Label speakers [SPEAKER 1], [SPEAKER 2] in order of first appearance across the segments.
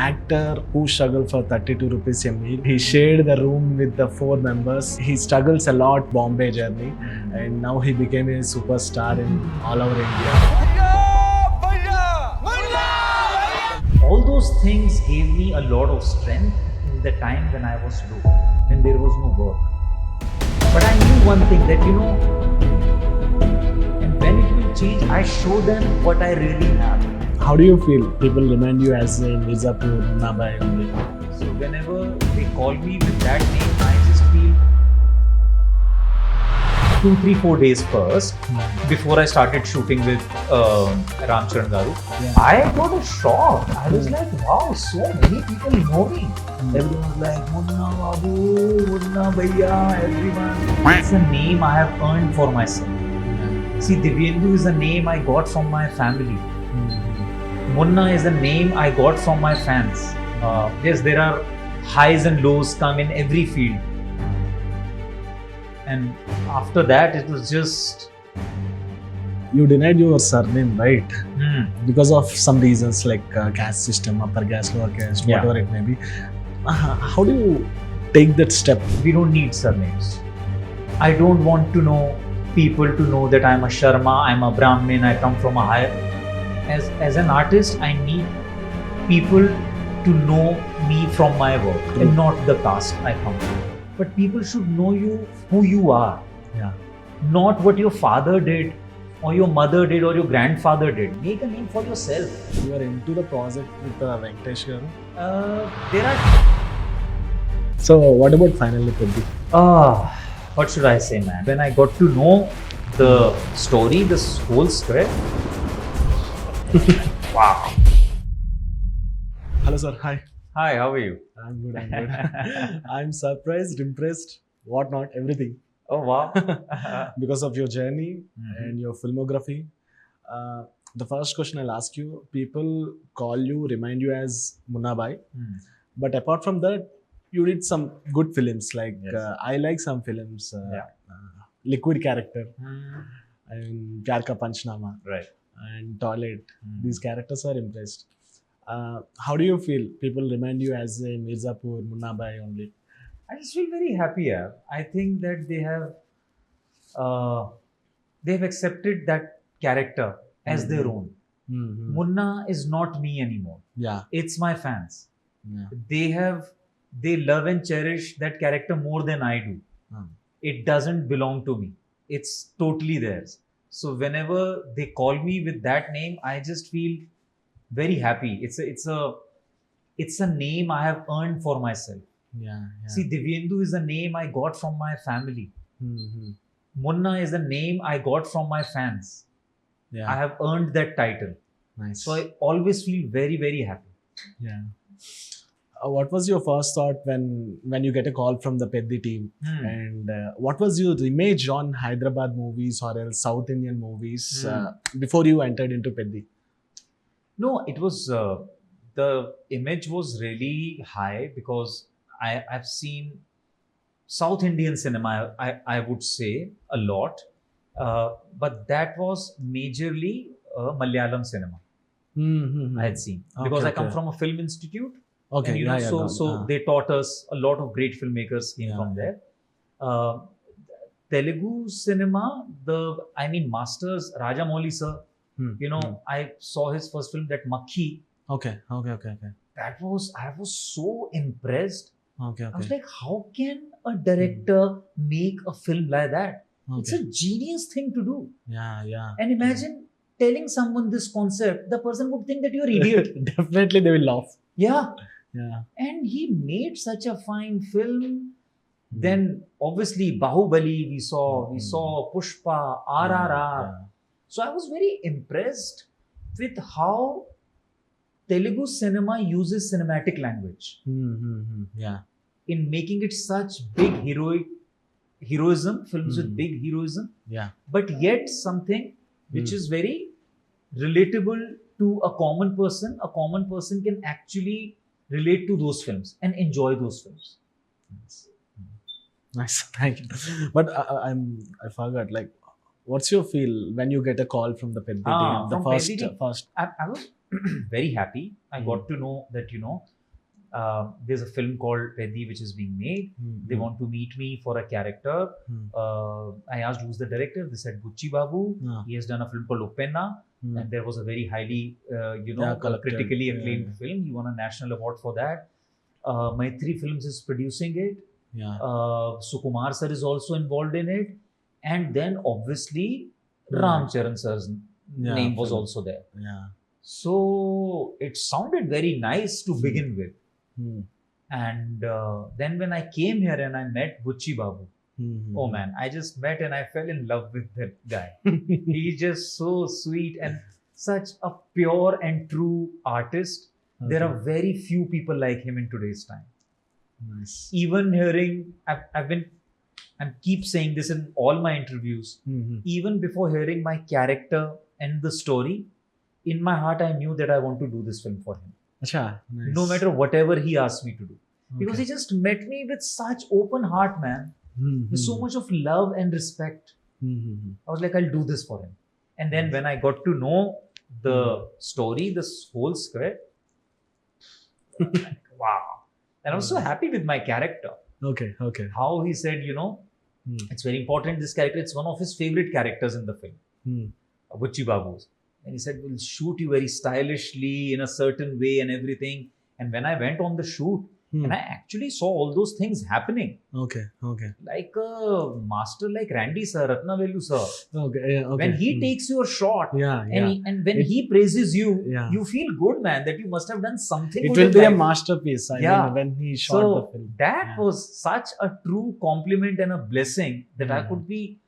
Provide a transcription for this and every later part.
[SPEAKER 1] actor who struggled for 32 rupees a meal. He shared the room with the 4 members. He struggles a lot Bombay journey, and now he became a superstar in all over India.
[SPEAKER 2] All those things gave me a lot of strength in the time when I was low, when there was no work. But I knew one thing that, and when it will change, I show them what I really have.
[SPEAKER 1] How do you feel? People remind you as a Mirzapur, Munna Bhaiya only.
[SPEAKER 2] So whenever they call me with that name, I just feel 2, 3, 4 days first, before I started shooting with Charan Garu, I got a shock. I was like, wow, so many people know me. Everyone was like, Munna Babu, Munna Bhaiya, everyone. It's a name I have earned for myself. See, Divyenndu is a name I got from my family. Munna is a name I got from my fans. Yes, there are highs and lows come in every field. And after that, it was just...
[SPEAKER 1] You denied your surname, right? Because of some reasons like caste system, upper caste, lower caste, whatever it may be. How do you take that step?
[SPEAKER 2] We don't need surnames. I don't want to know people to know that I'm a Sharma, I'm a Brahmin, I come from a higher... As an artist, I need people to know me from my work and not the caste I come from. But people should know you who you are.
[SPEAKER 1] Yeah.
[SPEAKER 2] Not what your father did or your mother did or your grandfather did. Make a name for yourself.
[SPEAKER 1] You are into the project with Venkatesh Garu.
[SPEAKER 2] There are...
[SPEAKER 1] So what about finally Peddi?
[SPEAKER 2] What should I say, man? When I got to know the story, this whole script, wow.
[SPEAKER 1] Hello sir, hi.
[SPEAKER 2] Hi, how are you?
[SPEAKER 1] I'm good, I'm good. I'm surprised, impressed, whatnot, everything.
[SPEAKER 2] Oh, wow.
[SPEAKER 1] Because of your journey and your filmography. The first question I'll ask you, people call you, remind you as Munna Bhai. But apart from that, you did some good films. Like, I like some films. Liquid Character. And Pyar Ka Panchnama.
[SPEAKER 2] Right.
[SPEAKER 1] And Toilet. These characters are impressed. How do you feel? People remind you as a Mirzapur, Munna Bhai only.
[SPEAKER 2] I just feel very happy. Yeah. I think that they have accepted that character as their own. Munna is not me anymore.
[SPEAKER 1] Yeah.
[SPEAKER 2] It's my fans.
[SPEAKER 1] Yeah.
[SPEAKER 2] They love and cherish that character more than I do. It doesn't belong to me. It's totally theirs. So whenever they call me with that name, I just feel very happy. It's a name I have earned for myself.
[SPEAKER 1] Yeah.
[SPEAKER 2] See, Divyenndu is a name I got from my family. Munna is a name I got from my fans.
[SPEAKER 1] Yeah.
[SPEAKER 2] I have earned that title.
[SPEAKER 1] Nice.
[SPEAKER 2] So I always feel very, very happy.
[SPEAKER 1] Yeah. What was your first thought when you get a call from the Peddi team? And what was your image on Hyderabad movies or else South Indian movies before you entered into Peddi?
[SPEAKER 2] No, it was... the image was really high because I've seen South Indian cinema, I would say, a lot. But that was majorly Malayalam cinema I had seen. Because I come from a film institute.
[SPEAKER 1] Okay.
[SPEAKER 2] And, so they taught us a lot of great filmmakers came from there. Telugu cinema, Masters, Rajamouli sir, I saw his first film, that Mahi.
[SPEAKER 1] Okay.
[SPEAKER 2] I was so impressed. I was like, how can a director make a film like that? It's a genius thing to do.
[SPEAKER 1] Yeah.
[SPEAKER 2] And imagine telling someone this concept, the person would think that you're an idiot.
[SPEAKER 1] Definitely they will laugh.
[SPEAKER 2] Yeah.
[SPEAKER 1] Yeah.
[SPEAKER 2] And he made such a fine film. Then obviously Bahubali we saw Pushpa, RRR. So I was very impressed with how Telugu cinema uses cinematic language.
[SPEAKER 1] Yeah.
[SPEAKER 2] In making it such big heroism, films with big heroism.
[SPEAKER 1] Yeah.
[SPEAKER 2] But yet something which is very relatable to a common person. A common person can actually relate to those films and enjoy those films.
[SPEAKER 1] Nice. Thank you. But I forgot, like, what's your feel when you get a call from the Peddi team?
[SPEAKER 2] I was very happy. I got to know that, there's a film called Peddi which is being made. They want to meet me for a character. I asked who's the director. They said Bucci Babu. He has done a film called Upenna, and there was a very highly critically acclaimed film. He won a national award for that. Maitri Films is producing it. Sukumar sir is also involved in it, and then obviously Ram Charan sir's name was also there. So it sounded very nice to begin with. And then when I came here and I met Bucci Babu, oh man, I just met and I fell in love with that guy. He's just so sweet and such a pure and true artist. There are very few people like him in today's time.
[SPEAKER 1] Nice.
[SPEAKER 2] Even hearing, I keep saying this in all my interviews, even before hearing my character and the story, in my heart I knew that I want to do this film for him.
[SPEAKER 1] Acha, nice.
[SPEAKER 2] No matter whatever he asked me to do. Because he just met me with such open heart, man. With so much of love and respect. I was like, I'll do this for him. And then when I got to know the story, this whole script, wow. And I was so happy with my character.
[SPEAKER 1] Okay.
[SPEAKER 2] How he said, it's very important, this character, it's one of his favorite characters in the film. Bucci Babu's. And he said, we'll shoot you very stylishly in a certain way and everything. And when I went on the shoot, and I actually saw all those things happening.
[SPEAKER 1] Okay.
[SPEAKER 2] Like a master like Randy sir, Ratnavelu sir.
[SPEAKER 1] Okay.
[SPEAKER 2] When he takes your shot, and when he praises you, you feel good, man, that you must have done something.
[SPEAKER 1] It will be a masterpiece. I mean, when he shot the film.
[SPEAKER 2] That was such a true compliment and a blessing that I could be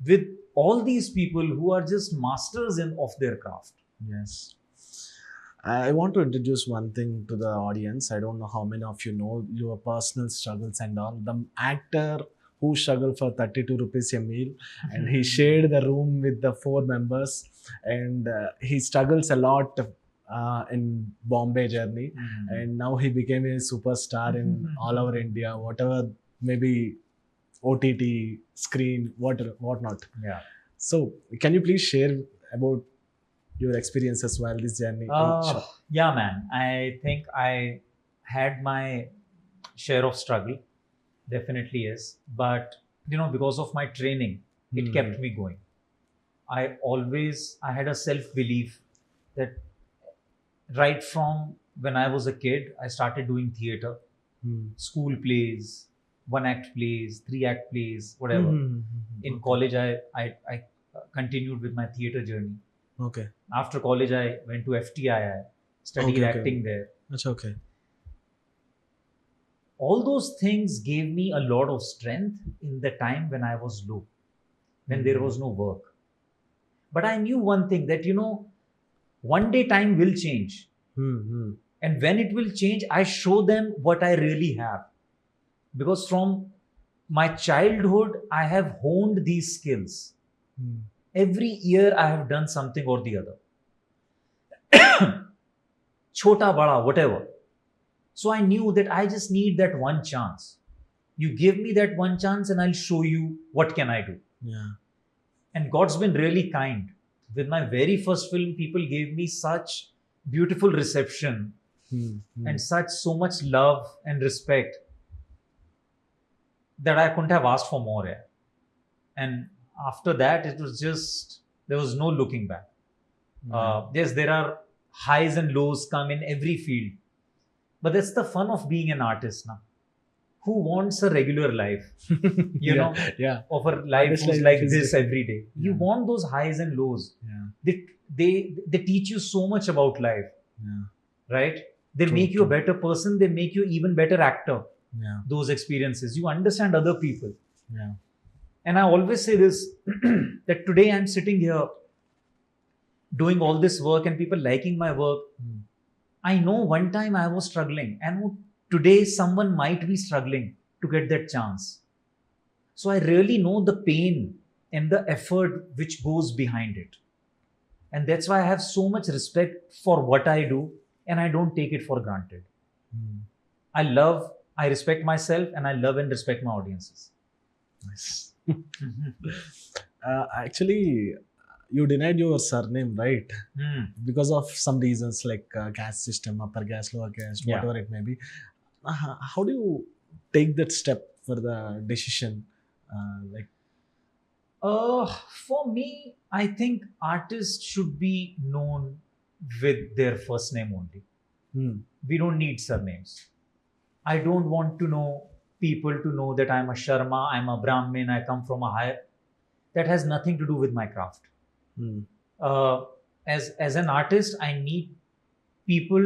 [SPEAKER 2] with all these people who are just masters of their craft.
[SPEAKER 1] Yes. I want to introduce one thing to the audience. I don't know how many of you know your personal struggles and all. The actor who struggled for 32 rupees a meal and he shared the room with the 4 members, and he struggles a lot in Bombay journey, and now he became a superstar in all over India, whatever, maybe OTT, screen, whatnot. So can you please share about your experiences while this journey?
[SPEAKER 2] Yeah, man. I think I had my share of struggle. Definitely is. But, because of my training, it kept me going. I had a self-belief that right from when I was a kid, I started doing theatre, school plays, 1-act plays, 3-act plays, whatever. In college, I continued with my theatre journey.
[SPEAKER 1] Okay.
[SPEAKER 2] After college, I went to FTII, studied acting there.
[SPEAKER 1] That's okay.
[SPEAKER 2] All those things gave me a lot of strength in the time when I was low, when there was no work. But I knew one thing, that, one day time will change. And when it will change, I show them what I really have. Because from my childhood, I have honed these skills. Every year I have done something or the other. Chota, bada, whatever. So I knew that I just need that one chance. You give me that one chance and I'll show you what can I do. And God's been really kind. With my very first film, people gave me such beautiful reception and so much love and respect that I couldn't have asked for more. And after that, it was just, there was no looking back. Yes, there are highs and lows come in every field. But that's the fun of being an artist now. Who wants a regular life? Of a life who's like this every day. You want those highs and lows. They teach you so much about life. Right? They make you a better person. They make you even better actor. Those experiences. You understand other people. And I always say this, that today I'm sitting here doing all this work and people liking my work. I know one time I was struggling, and today someone might be struggling to get that chance. So I really know the pain and the effort which goes behind it. And that's why I have so much respect for what I do, and I don't take it for granted. I respect myself, and I love and respect my audiences.
[SPEAKER 1] Nice. Actually, you denied your surname, right?
[SPEAKER 2] Hmm.
[SPEAKER 1] Because of some reasons like caste system, upper caste, lower caste,
[SPEAKER 2] Yeah.
[SPEAKER 1] whatever it may be. How do you take that step for the decision? Like,
[SPEAKER 2] For me, I think artists should be known with their first name only.
[SPEAKER 1] hmm,
[SPEAKER 2] We don't need surnames. I don't want to know people to know that I'm a Sharma, I'm a Brahmin, I come from a higher. That has nothing to do with my craft.
[SPEAKER 1] hmm,
[SPEAKER 2] Uh, as an artist, I need people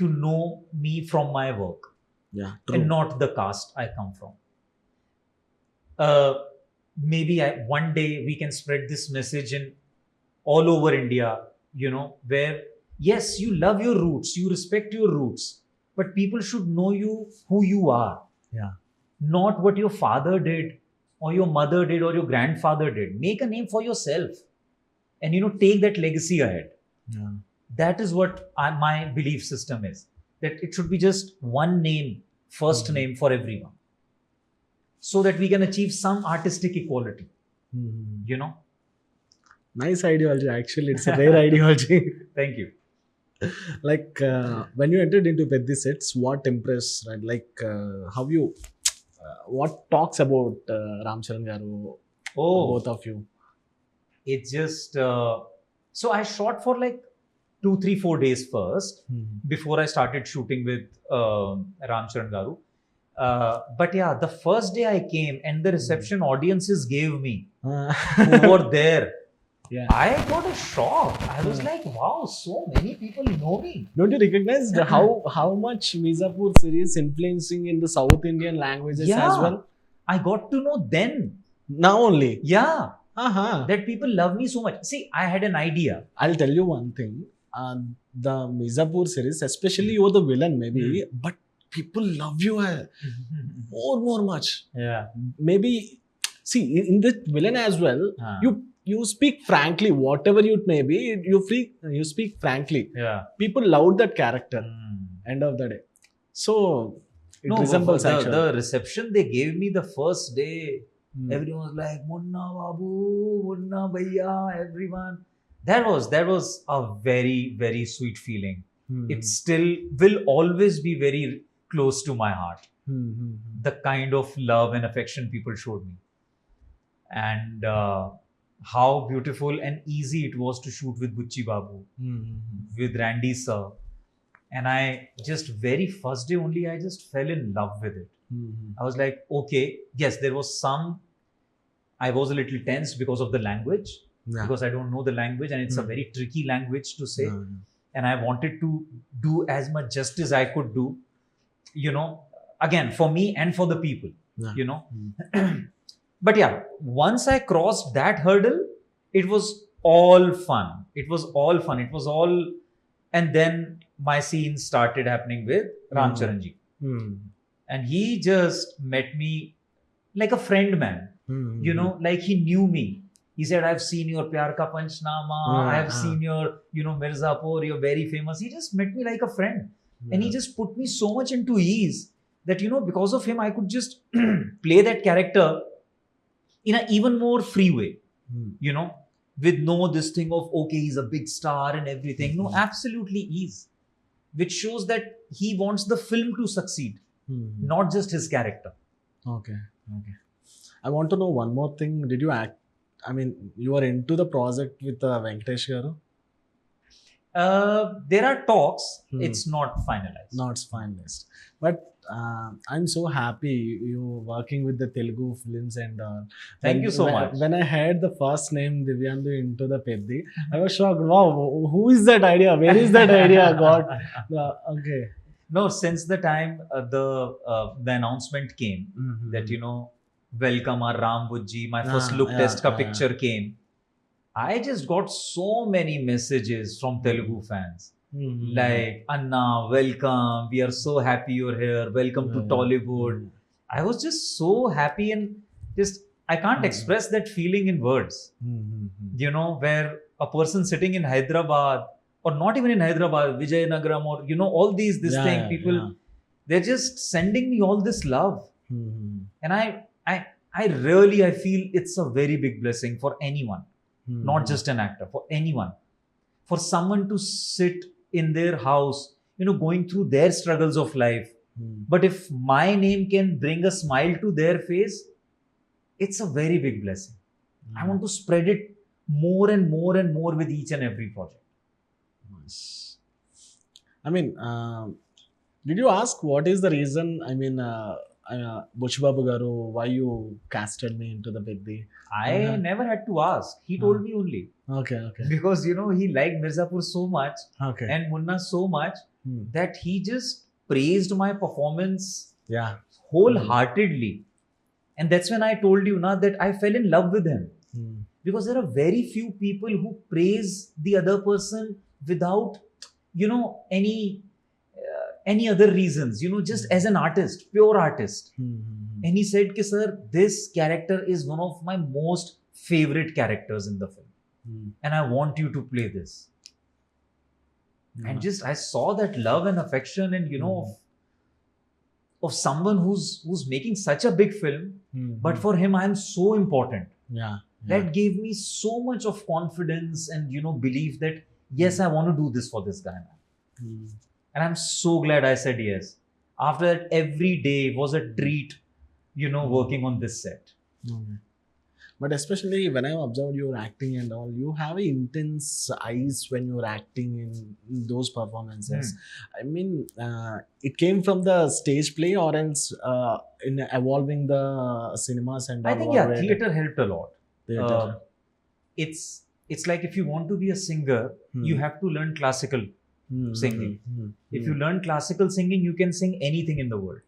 [SPEAKER 2] to know me from my work
[SPEAKER 1] yeah,
[SPEAKER 2] and
[SPEAKER 1] true.
[SPEAKER 2] not the caste I come from. Maybe one day we can spread this message in all over India, where yes, you love your roots, you respect your roots, but people should know you who you are,
[SPEAKER 1] Yeah,
[SPEAKER 2] not what your father did or your mother did or your grandfather did. Make a name for yourself and take that legacy ahead.
[SPEAKER 1] yeah.
[SPEAKER 2] That is what my belief system is, that it should be just one name, first
[SPEAKER 1] Mhm.
[SPEAKER 2] name for everyone, so that we can achieve some artistic equality.
[SPEAKER 1] Hmm. Nice ideology. Actually, it's a rare ideology.
[SPEAKER 2] Thank you.
[SPEAKER 1] Like when you entered into Peddi sets, what impressed? Right? Like how you, what talks about Ram Charan Garu,
[SPEAKER 2] Oh,
[SPEAKER 1] both of you?
[SPEAKER 2] it's just so I shot for like 2, 3, 4 days first before I started shooting with Ram Charan Garu. But yeah, the first day I came and the reception audiences gave me who were there,
[SPEAKER 1] Yeah.
[SPEAKER 2] I got a shock. I was like, wow, so many people know me.
[SPEAKER 1] Don't you recognize how much Mirzapur series influencing in the South Indian languages
[SPEAKER 2] Yeah.
[SPEAKER 1] as well?
[SPEAKER 2] I got to know then.
[SPEAKER 1] Now only.
[SPEAKER 2] Yeah,
[SPEAKER 1] Uh-huh.
[SPEAKER 2] that people love me so much. See, I had an idea.
[SPEAKER 1] I'll tell you one thing. The Mirzapur series, especially you're the villain maybe, but people love you more much.
[SPEAKER 2] Yeah.
[SPEAKER 1] Maybe, see, in the villain as well, you speak frankly, whatever it may be, you speak frankly.
[SPEAKER 2] Yeah.
[SPEAKER 1] People loved that character, end of the day. So, it resembles actually.
[SPEAKER 2] The reception they gave me the first day, everyone was like, Munna Babu, Munna Bhaiya, everyone. That was a very, very sweet feeling. It still will always be very close to my heart. The kind of love and affection people showed me. And how beautiful and easy it was to shoot with Bucci Babu, with Randy sir. And I just very first day only, I just fell in love with it. I was like, okay, yes, there was I was a little tense because of the language, because I don't know the language and it's a very tricky language to say. And I wanted to do as much justice I could do, again, for me and for the people, But yeah, once I crossed that hurdle, it was all fun. It was all, and then my scenes started happening with Ram Charan ji. And he just met me like a friend, man. Like he knew me. He said, I've seen your Pyar Ka Panchnama, I've seen your, Mirzapur, you're very famous. He just met me like a friend. And he just put me so much into ease that, because of him, I could just play that character in an even more free way, with no this thing of, okay, he's a big star and everything. No, absolutely ease, which shows that he wants the film to succeed, not just his character.
[SPEAKER 1] Okay. I want to know one more thing. Did you act? I mean, you are into the project with Venkatesh Garu?
[SPEAKER 2] There are talks. It's not finalized.
[SPEAKER 1] Not finalized. But I'm so happy you working with the Telugu films and
[SPEAKER 2] Thank you so much.
[SPEAKER 1] When I heard the first name Divyenndu into the Peddi, I was shocked. Wow, who is that idea? Where is that idea got? Okay.
[SPEAKER 2] No, since the time the announcement came that welcome our Ram Bujji, my first look test ka picture came. I just got so many messages from Telugu fans. Like, Anna, welcome. We are so happy you're here. Welcome to Tollywood. I was just so happy and just, I can't express that feeling in words. Where a person sitting in Hyderabad, or not even in Hyderabad, Vijayanagaram, or, all this thing, people, they're just sending me all this love. And I feel it's a very big blessing for anyone. not just an actor, for anyone. For someone to sit in their house, going through their struggles of life. But if my name can bring a smile to their face, it's a very big blessing. I want to spread it more and more and more with each and every project.
[SPEAKER 1] Nice. I mean, did you ask what is the reason? I mean, Buchbabu Garu, why you casted me into the Peddi?
[SPEAKER 2] I never had to ask. He told me only.
[SPEAKER 1] Okay.
[SPEAKER 2] Because, he liked Mirzapur so much and Munna so much that he just praised my performance wholeheartedly. And that's when I told you that I fell in love with him. Because there are very few people who praise the other person without, any other reasons, just as an artist, pure artist. And he said, sir, this character is one of my most favorite characters in the film. And I want you to play this. And just, I saw that love and affection and, of someone who's making such a big film, but for him, I'm so important. That gave me so much of confidence and, belief that, yes, I want to do this for this guy, man. And I'm so glad I said yes. After that, every day was a treat, working on this set.
[SPEAKER 1] But especially when I observed your acting and all, you have intense eyes when you're acting in those performances. I mean, it came from the stage play or else in evolving the cinemas and all.
[SPEAKER 2] I think, theatre helped a lot. It's like if you want to be a singer, you have to learn classical singing. If you learn classical singing, you can sing anything in the world.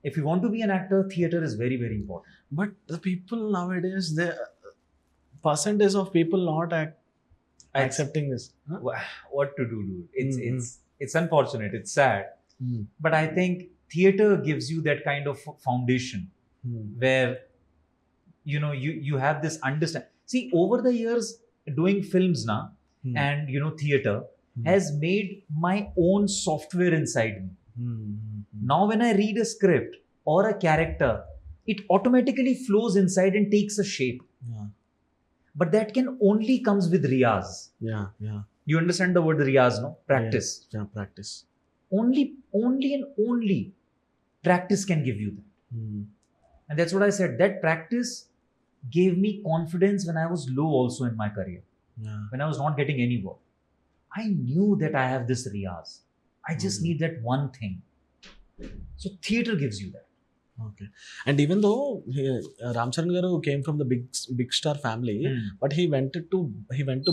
[SPEAKER 2] If you want to be an actor, theatre is very, very important.
[SPEAKER 1] But the people nowadays, the percentage of people not accepting this.
[SPEAKER 2] What to do, dude? It's unfortunate. It's sad. But I think theatre gives you that kind of foundation where you have this understanding. See, over the years, doing films now and theatre has made my own software inside me. Now, when I read a script or a character, it automatically flows inside and takes a shape. But that can only comes with riyaz. You understand the word riyaz, no? Practice.
[SPEAKER 1] Practice.
[SPEAKER 2] Only and only practice can give you that. And that's what I said. That practice gave me confidence when I was low also in my career. When I was not getting any work. I knew that I have this riyaz. I just need that one thing. So theatre gives you that.
[SPEAKER 1] Okay. And even though Ram Charan Garu came from the big star family, but he went to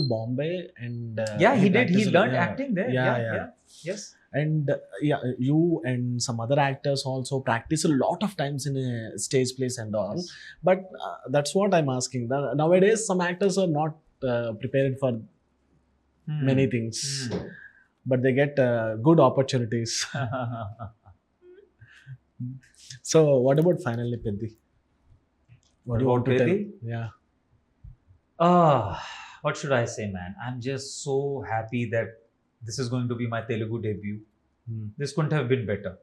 [SPEAKER 1] Bombay and
[SPEAKER 2] he did. He learned acting there. Yes.
[SPEAKER 1] And you and some other actors also practice a lot of times in a stage plays and all. Yes. But that's what I'm asking. Nowadays, some actors are not prepared for many things, but they get good opportunities. So, what about finally Peddi? What do you want to tell?
[SPEAKER 2] What should I say, man? I'm just so happy that this is going to be my Telugu debut. This couldn't have been better.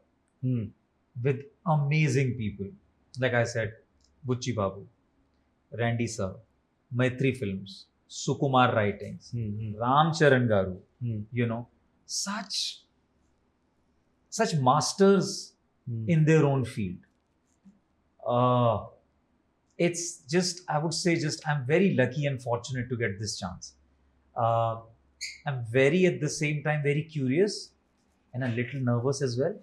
[SPEAKER 2] With amazing people. Like I said, Bucci Babu, Randy Sir, Maitri Films, Sukumar Writings, Ram Charan Garu, such masters in their own field. It's just, I would say, I'm very lucky and fortunate to get this chance. I'm very, at the same time, very curious and a little nervous as well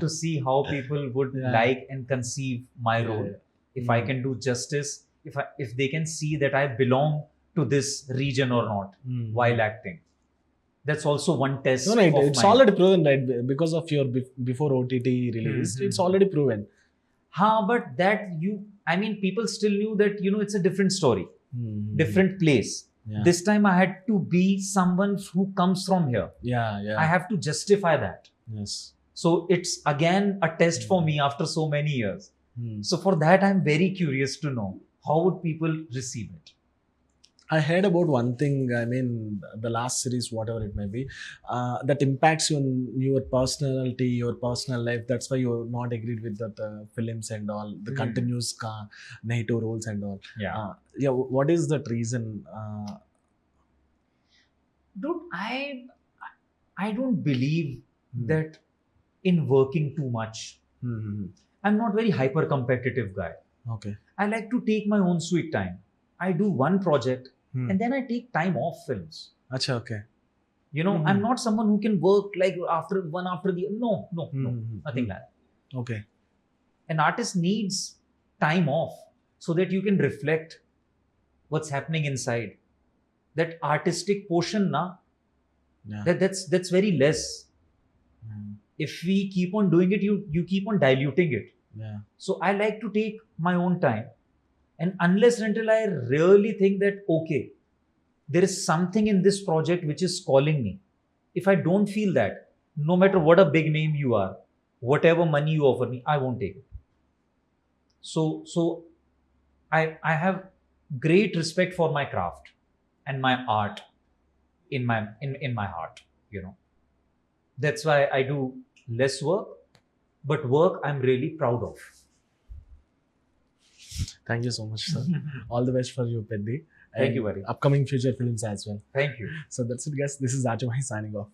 [SPEAKER 2] to see how people would like and conceive my role. If I can do justice, if they can see that I belong to this region or not while acting. That's also one test.
[SPEAKER 1] It's already proven, right? Because of your before OTT release, it's already proven.
[SPEAKER 2] But that people still knew that, it's a different story, different place. This time I had to be someone who comes from here. I have to justify that.
[SPEAKER 1] Yes.
[SPEAKER 2] So it's again a test for me after so many years. So for that, I'm very curious to know how would people receive it.
[SPEAKER 1] I heard about one thing. I mean, the last series, whatever it may be, that impacts your personality, your personal life. That's why you're not agreed with that films and all, the continuous negative roles and all.
[SPEAKER 2] Yeah.
[SPEAKER 1] Yeah. What is that reason?
[SPEAKER 2] Dude, I don't believe that in working too much. I'm not very hyper competitive guy.
[SPEAKER 1] Okay.
[SPEAKER 2] I like to take my own sweet time. I do one project and then I take time off films.
[SPEAKER 1] Acha, okay.
[SPEAKER 2] You know, I'm not someone who can work like after the no, nothing like that.
[SPEAKER 1] Okay.
[SPEAKER 2] An artist needs time off so that you can reflect what's happening inside. That artistic portion, that's very less. If we keep on doing it, you keep on diluting it.
[SPEAKER 1] Yeah.
[SPEAKER 2] So I like to take my own time. And unless and until I really think that, okay, there is something in this project which is calling me. If I don't feel that, no matter what a big name you are, whatever money you offer me, I won't take it. So I have great respect for my craft and my art in my heart, you know. That's why I do less work, but work I'm really proud of.
[SPEAKER 1] Thank you so much, sir. All the best for you, Peddi.
[SPEAKER 2] Thank you, buddy.
[SPEAKER 1] Upcoming future films as well.
[SPEAKER 2] Thank you.
[SPEAKER 1] So that's it, guys. This is Mahi signing off.